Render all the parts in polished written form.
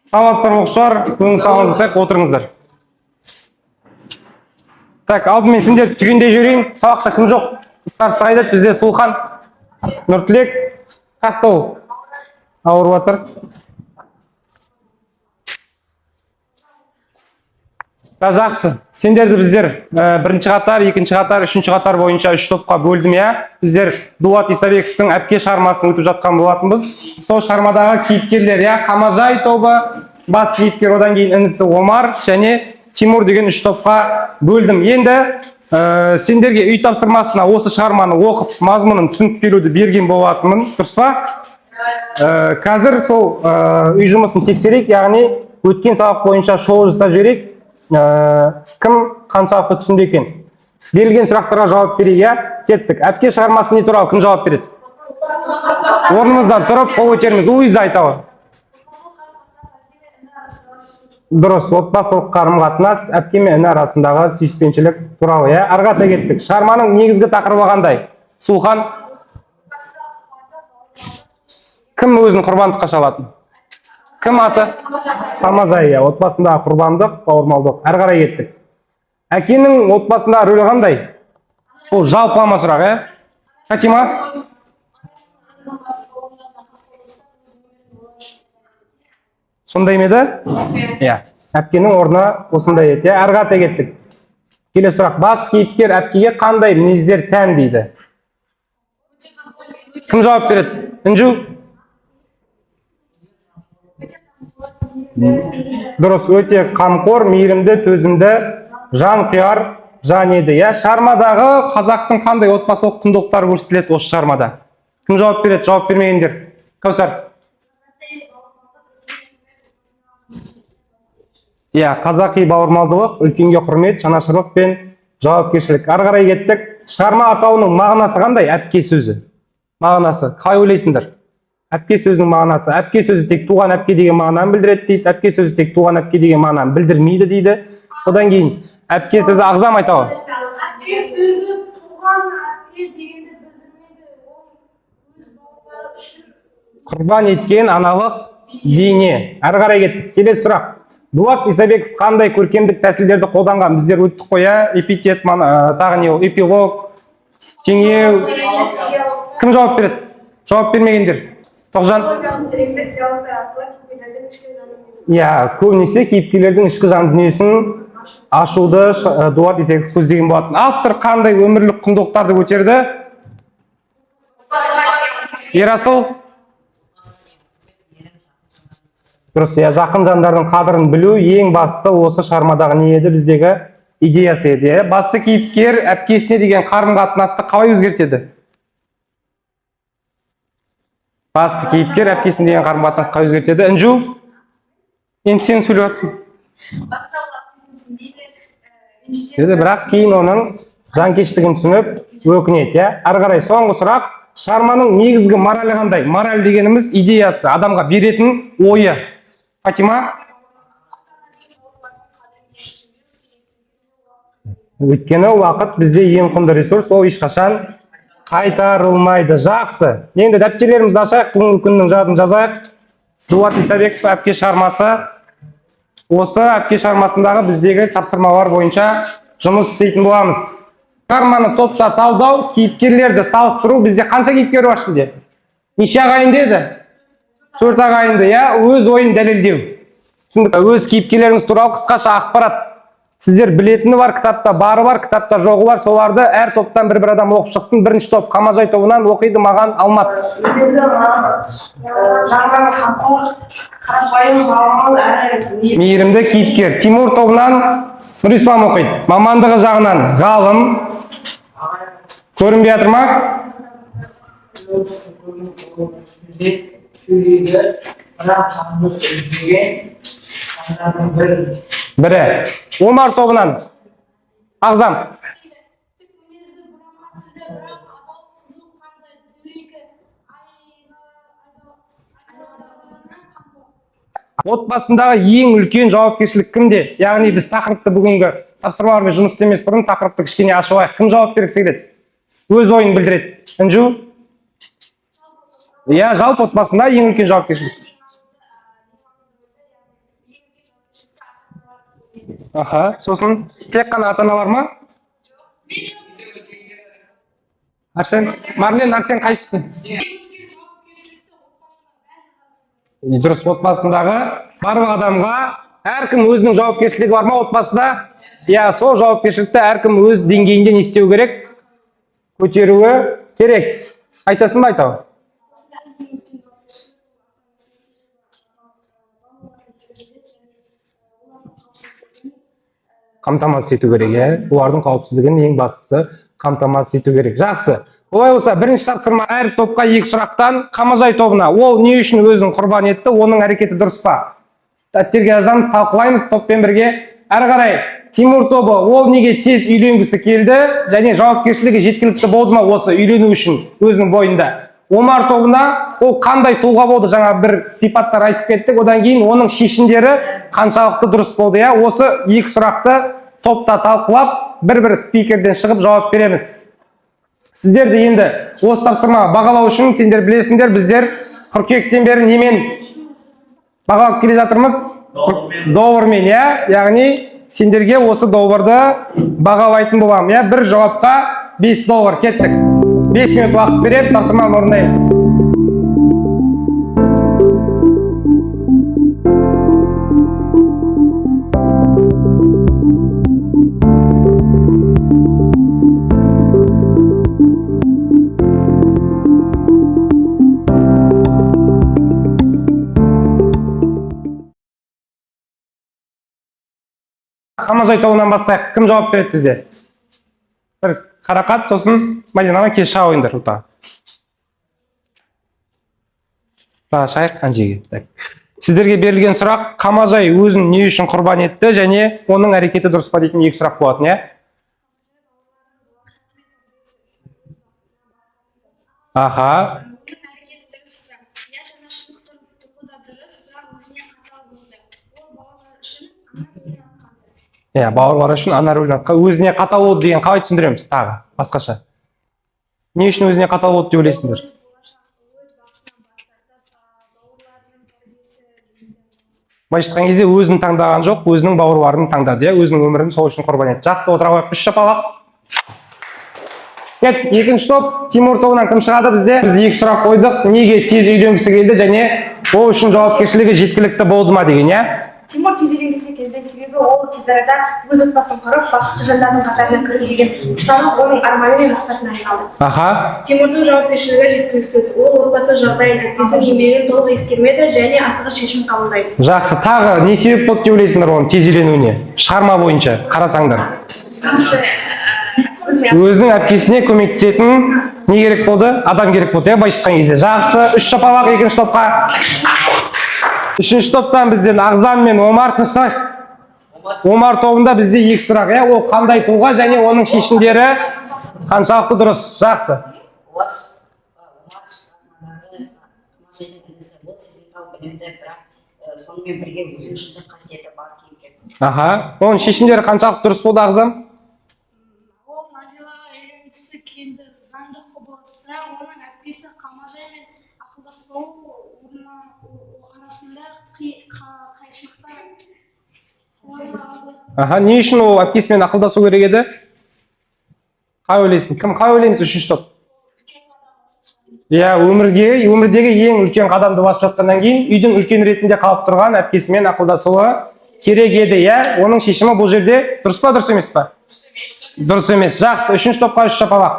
Саламатсыздар оқушылар, бүгінгі сабағымызды отырыңыздар. Так, алдымен сендер түгенде жүрейін. Сабақта кім жоқ? Старший қайда? Бізде Сұлухан, Нұртілек, Қақтау ауырып жатыр. Жақсы. Сендерді біздер бірінші қатар, екінші қатар, үшінші қатар бойынша үш топқа бөлдім, я. Біздер Дулат Исабековтың әпке шығармасын өтіп жатқан болатынбыз. Сол шығармадағы кейіпкерлер, я, Қамажай тобы, бас кейіпкер, одан кейін інісі Омар және Тимур деген үш топқа бөлдім. Енді сендерге үй тапсырмасына осы шығарманы оқып, мазмұнын түсініп беруді берген болатынмын, дұрыс па? Қазір сол үй жұмысын тексерейік, яғни өткен сабақ бойынша шолу жасап жіберейік. Кім қаншалықты түсінді екен? Берілген сұрақтарға жауап берейік, я? Кеттік. Әпке шығармасы не туралы кім жауап береді? Орнымыздан тұрып, қол көтеріңіз, ойызды айтауы. Дұрыс, отбасылық қарым-қатынас, әпке мен іні арасындағы сүйіспеншілік туралы, я? Ары қарай кеттік. Шығарманың негізгі тақырыбы қандай? Сұлухан? Кім өзін құрбандыққа шалатын? Кім аты? Қамажай, я. Отбасындағы құрбандық, бауырмалдық. Ары қарай кеттік. Әкенің отбасындағы рөлі қандай? Ол жалпылама сұрақ, я? Фатима? Сондай ме еді? Иә. Әпкенің орны осындай еді. Ары қарай кеттік. Келесі сұрақ. Басты кейіпкер әпкеге қандай мінездер тән дейді? Кім жауап береді? Інжу? Дұрыс, өте қамқор, мейірімді, төзімді, жан қияр, жан еді. Шығармадағы қазақтың қандай отбасылық құндылықтары көрсетіледі осы шығармада? Кім жауап береді? Жауап бермегендер. Кәусар? Қазақи бауырмалдылық, үлкенге құрмет, жанашырлық пен жауапкершілік. Ары қарай кеттік. Шығарма атауының мағынасы қандай? Әпке сөзі. Мағынасы. Қалай ойлайсыңдар? Әпке сөзінің мағынасы. Әпке сөзі тек туған әпке деген мағынаны білдіреді дейді. Әпке сөзі тек туған әпке деген мағынаны білдірмейді дейді. Одан кейін әпке сөзі ағзам айтауы. Әпке сөзі туған әпке дегенді білдірмейді. Ол өз бауырлары үшін Құрбан еткен аналық бейне. Ары қарай кеттік. Келесі сұрақ. Дулат Исабеков қандай көркемдік тәсілдерді қолданған? Біздер өттік қоя, эпитет, тағы не ол, эпилог, теңеу. Кім жауап береді? Жауап бермегендер. Тоғжан? Көбінесе кейіпкерлердің ішкі жан дүниесін ашуды Дулат Исабеков көздеген болатын. Автор қандай өмірлік құндылықтарды көтерді? Ерасыл? Дұрыс, жақын жандардың қадірін білу ең басты осы шығармадағы не еді? Біздегі идеясы еді. Басты кейіпкер әпкесіне деген қарым-қатынасты қалай өзгертеді? Басты кейіпкер әпкесіне деген қарым-қатынасты қалай өзгертеді? Інжу? Енді сен сөйлеп жатсың. Бірақ кейін оның жанкештігін түсініп, өкінеді. Ары қарай соңғы сұрақ. Шығарманың негізгі моралі қандай? Мораль дегеніміз идеясы, адамға беретін ойы. Фатима? Өйткені уақыт бізде ең құнды ресурс, ол ешқашан қайтарылмайды. Жақсы. Енді дәптерлерімізді ашайық, бүгінгі күннің жадын жазайық. Дулат Исабеков әпке шығармасы. Осы әпке шығармасындағы біздегі тапсырмалар бойынша жұмыс істейтін боламыз. Шығарманы топта талдау, кейіпкерлерді салыстыру. Бізде қанша кейіпкер бар ішінде? Неше ағайынды еді? 4 ағайынды, өз ойын дәлелдеу. Өз кейіпкерлеріңіз туралы қысқаша ақпарат. Сіздер білетіні бар, кітапта бары бар, кітапта жоғы бар, соларды әр топтан бір адам оқып шықсын. Бірінші топ Қамажай тобынан оқиды маған Алмат. Мейірімді кейіпкер. Тимур тобынан Нұрислам оқиды. Мамандығы жағынан ғалым. Көрінбей жатыр ма? Бірі. Омар тобынан ағзам. Отбасындағы ең үлкен жауапкершілік кімде? Яғни біз тақырыпты бүгінгі тапсырмалармен жұмыс істемес бұрын тақырыпты кішкене ашып. Кім жауап бергісі келеді? Өз ойын білдіреді. Інжу? Жалпы отбасында ең үлкен жауапкершілік. Аха, сосын тек қана ата аналар ма? Арсен, Марлен, Арсен қайсысы? Дұрыс, отбасындағы барлық адамға әркім өзінің жауапкершілігі бар ма отбасыда? Я, сол жауапкершілікті әркім өз деңгейінде не істеу керек? Көтеруі керек. Айтасың ба айтау? Қамтамасыз ету керек, олардың қауіпсіздігін ең бастысы қамтамасыз ету керек. Жақсы. Олай болса, бірінші тапсырма әр топқа 2 сұрақтан. Қамажай тобына ол не үшін өзін құрбан етті, оның әрекеті дұрыс па? Дәптерге жазамыз, талқылаймыз топпен бірге. Әрі қарай Тимур тобы ол неге тез үйленгісі келді және жауапкершілігі жеткілікті болды ма осы үйлену үшін өзінің бойында? Омар тобына ол қандай тұлға болды, жаңа бір сипаттар айтып кеттік, одан кейін оның шешімдері қаншалықты дұрыс болды. Осы 2 сұрақты топта талқылап, бір-бір спикерден шығып жауап береміз. Сіздерді енді осы тапсырма бағалау үшін сендер білесіңдер, біздер қыркүйектен бері немен бағалап келе жатырмыз? Доллармен, яғни сендерге осы долларды бағалайтын боламын. Бір жауапқа $5 кеттік. 5 минут уақыт беріп, тапсырманы орындаймыз. Қамажай тобынан бастайық. Кім жауап береді бізде? Бір Қарақат, сосын Мадинаға кел шыға ойындар. Шайық қанжеге. Сіздерге берілген сұрақ, Қамажай өзін не үшін құрбан етті және оның әрекеті дұрыс па дейтін 2 сұрақ болатын, Аха. Бауырлар үшін ана рөлін атқан. Өзіне қатал болды деген қалай түсіндіреміз? Тағы, басқаша. Не үшін өзіне қатал болды деп ойлайсыңдар? Былайша айтқан кезде өзін таңдаған жоқ, өзінің бауырларын таңдады, өзінің өмірін сол үшін құрбан етті. Жақсы, отыра қойып, 3 шапалақ. Екінші топ, Тимур тобынан кім шығады бізде? Біз 2 сұрақ қойдық, неге тез үйленгісі келді және ол үшін жауапкершілігі жеткілікті болды ма деген, Тимур тез үйленгісі келді, себебі ол тез арада өз отбасын құрып, бақытты жандардың қатарына кіріп деген ұстанып, оның арманы мен мақсатына айналды. Аха. Тимурдың жауапкершілігі жеткіліксіз. Ол отбасы жағдайын, әкесінің еңбегін толық ескермеді және асығыс шешім қабылдайды. Жақсы, тағы не себеп болды деп ойлайсыңдар оның тез үйленуіне? Шығарма бойынша қарасаңдар. Өзінің әпкесіне көмектесетін не керек болды? Адам керек болды, былайша айтқан кезде. Жақсы, 3 шапалақ екінші топқа. Үшінші топтан бізден Ағзам мен Омар тыныштық. Омар тобында бізде 2 сұрақ, ол қандай тұлға және оның шешімдері қаншалықты дұрыс? Жақсы. Сонымен бірге өзінің шындық қасиеті бар кейіпкер. Аха, оның шешімдері қаншалықты дұрыс болды, Ағзам? Ол Назилаға үйленгісі келді, заңды құбылысты, оның әпкесі Қамажаймен ақылдаспауы арасында қайшылықтар орын алды. Аха, не үшін ол әпкесімен ақылдасу керек еді? Қай ойлайсың? Кім қай ойлаймыз 3-ші топ? Өмірдегі ең үлкен қадамды басып жатқаннан кейін үйдің үлкен ретінде қалып тұрған әпкесімен ақылдасуы керек еді, оның шешімі бұл жерде дұрыс па, дұрыс емес па? Дұрыс емес. Жақсы, 3-ші топқа 3 шапалақ.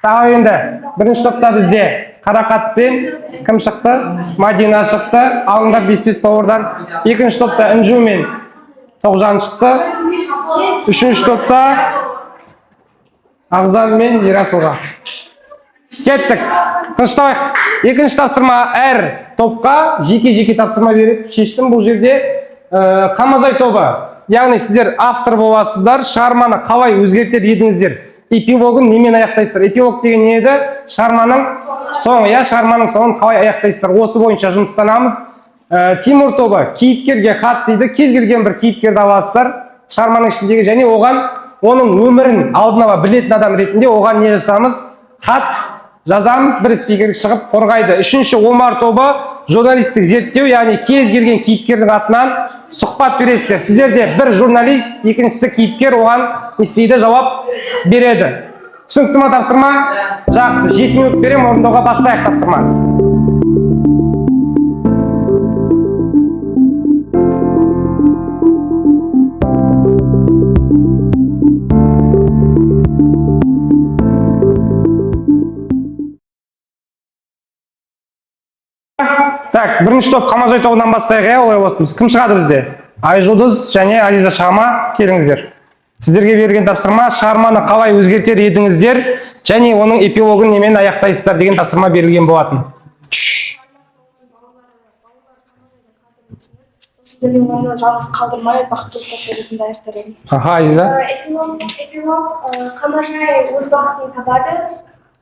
Тағы енді, 1-ші топта бізде Қарақатпен кім шықты? Мадина шықты. Алыңдар 5-5 бауырдан. 2-ші топта Інжу мен Тоғжан шықты. 3-ші топта Ағзам мен Ерасылға. Кеттік. Тынышталайық. 2-ші тапсырма әр топқа жеке-жеке тапсырма беріп шештім. Бұл жерде Қамажай тобы. Яғни сіздер автор боласыздар, шығарманы қалай өзгертер едіңіздер? Эпилогын немен аяқтайсыздар? Эпилог деген не еді? Шығарманың соңы, шығарманың соңын қалай аяқтайсыздар? Осы бойынша жұмыстанамыз. Тимур тобы кейіпкерге хат дейді, кез келген бір кейіпкерді аласыздар шығарманың ішіндегі және оған оның өмірін алдын ала білетін адам ретінде оған не жасамыз? Хат жазамыз, бір спикер шығып қорғайды. 3-ші Омар тобы журналистік зерттеу, яғни кез келген кейіпкердің атынан сұхбат бересіздер. Сіздерде бір журналист, екіншісі кейіпкер оған не істейді, жауап береді. Түсінікті ма тапсырма? Жақсы, 7 минут берем, орындауға бастайық тапсырма. Так, бірінші топ Қамажай тобынан бастайық, олай болсын. Кім шығады бізде? Айжұлдыз және Ализа шығама, келіңіздер. Сіздерге берген тапсырма, шығарманы қалай өзгертер едіңіздер және оның эпилогын немен аяқтайсыздар деген тапсырма берілген болатын. Оны жалғыз қалдырмай бақытты отбасы ретінде аяқтар едім. Аха, Ализа. Эпилог Қамажай өз бақытын табады,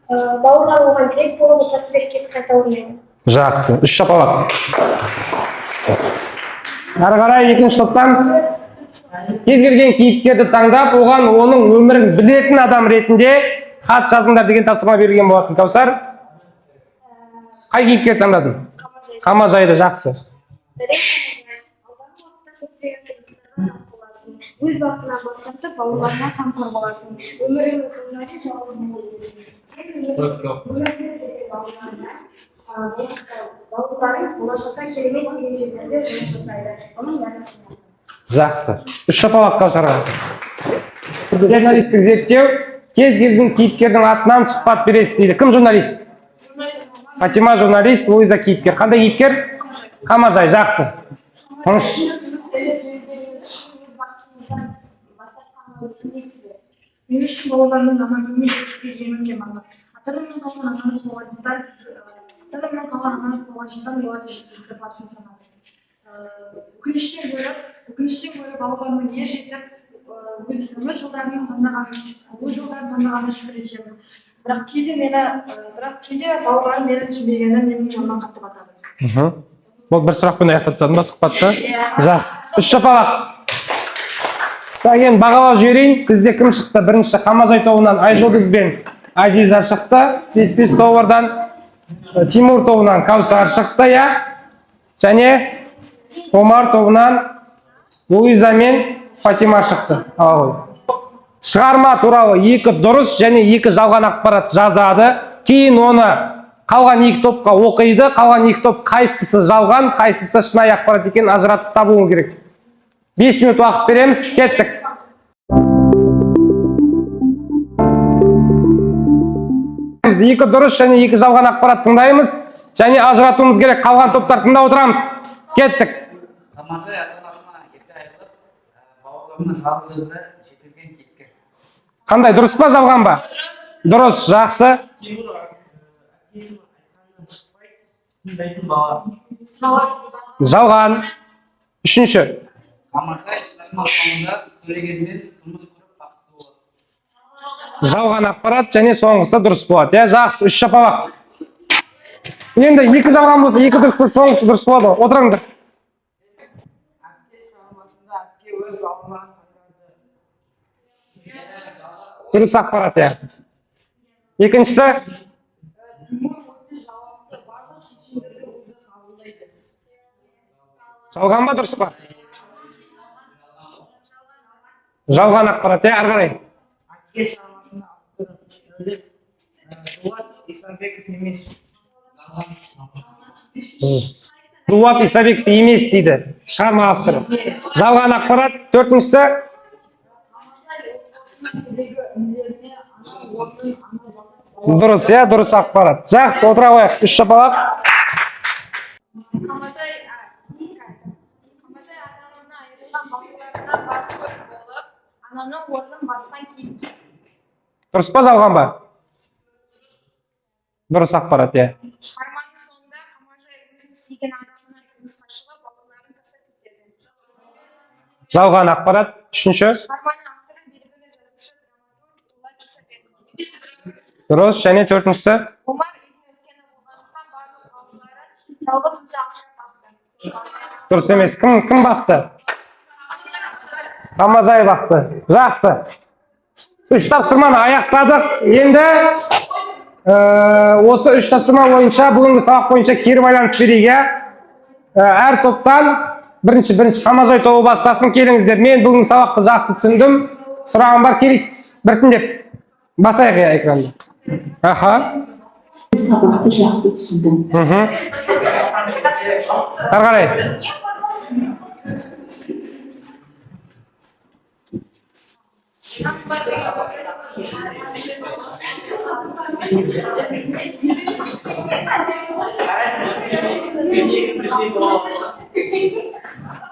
бауырлар оған тілек болып, отбасы берекесі қайта орнайды. Жақсы, 3 шапалақ. Әрі қарай екінші топтан кез келген кейіпкерді таңдап, оған оның өмірін білетін адам ретінде хат жазыңдар деген тапсырма берілген болатын. Кәусар? Қай кейіпкер таңдадың? Қамажайды, жақсы. Өз бақытына бастапты, бауырларына қамқор боласың. Өміріңнің соңына дейін жалғыз боласың. Бауырларың болашақта керемет деген жерлерде жұмыс жасайды. Оның мәнісі. Жақсы. 3 шапалақ Кәусарға. Журналистік зерттеу, кез келген кейіпкердің атынан сұхбат бересіз дейді. Кім журналист? Фатима журналист, Луиза кейіпкер. Қандай кейіпкер? Қамажай, жақсы. Мен үшін бауырлармен амандығымен жетістікке енгенге маңызды. Ата-анамнан қалған амандық болғандықтан, оларды жетістікке барсын санады. Өкініштен гөрі бауырлармен ер жетіп, өз жолдарын таңдағанына шүкір етемін. Бірақ кейде бауырларым мені түсінбегені менің жаныма қатты батады. Бұл бір сұрақпен аяқтап тастадың ба сұхбатты? Жақсы. 3 шапалақ. Енді бағалау жіберейін. Бізде кім шықты? Бірінші Қамажай тобынан Айжұлдыз бен Азиза шықты. 5 тобырдан Тимур тобынан Кәусар шықты, және Омар тобынан Луиза мен Фатима шықты. Шығарма туралы 2 дұрыс және 2 жалған ақпарат жазады. Кейін оны қалған 2 топқа оқиды. Қалған 2 топ қайсысы жалған, қайсысы шынайы ақпарат екенін ажыратып табуы керек. 5 минут уақыт береміз, кеттік. Біз 2 дұрыс және 2 жалған ақпарат тыңдаймыз және ажыратуымыз керек. Қалған топтар тыңдап отырамыз. Кеттік. Қамажай ата-анасына ерте айырылып, бауырларына сал сөзі жетілген кейіпкер. Қандай, дұрыс па, жалған ба? Дұрыс, жақсы. Жалған. Үшінші. Қамажай шығарма соңында төлегенмен тұрмыс құрып бақытты болады. Жалған ақпарат және соңғысы дұрыс болады. Жақсы, 3 шапалақ. Енді 2 жалған болса, 2 дұрыс болса, соңғысы дұрыс болады. Отырыңдар. Әпке шығармасында әпке өз бауырларын таңдады. Дұрыс ақпарат, Екіншісі? Жалған ба, дұрыс па? Жалған ақпарат, әрі қарай. Әпке шығармасында автор Дулат Исабеков емес. Дулат Исабеков емес дейді шығарма авторы. Жалған ақпарат. 4-шісі? Дұрыс, дұрыс ақпарат. Жақсы, отыра қояйық. 3 шапалақ. Қамажай ата-анамнан айырылған бауырларына бас көз болып, анамның орнын басқан кейіпкер. Дұрыс па, жалған ба? Дұрыс ақпарат, Шығарманың соңында Қамажай өзін сүйген адамына тұрмысқа шығып, бауырларын тастап кетеді. Жалған ақпарат. 3-ші? Шығарманың авторы белгілі жазушы драматург Дулат Исабеков. Дұрыс, және 4-шісі? Омар үйдің үлкені болғандықтан барлық бауырларын жалғыз өзі асырап бақты. Дұрыс емес. Кім бақты? Қамажай бақты. Жақсы. 3 тапсырманы аяқтадық. Енді Осы 3 тапсырма бойынша, бүгінгі сабақ бойынша кері байланыс берейік. Әр топтан бірінші Қамажай тобы бастасын, келіңіздер. Мен бүгінгі сабақты жақсы түсіндім. Сұрағым бар, келейік біртіндеп. Басайық экранды. Аха. Сабақты жақсы түсіндім. Ары қарай.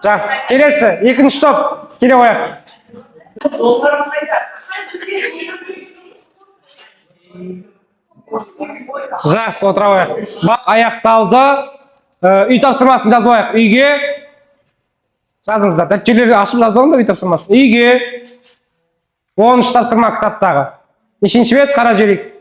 Жақсы. Келесі, екінші топ. Келе қояқ. Жақсы, отыра қояқ. Бақ аяқталды. Үй тапсырмасын жазып қояқ. Үйге. Жазыңыздар. Дәптерлерді ашып жазып алыңдар үй тапсырмасын. Үйге. 10-шы тапсырма кітаптағы. Нешінші бет қара желік.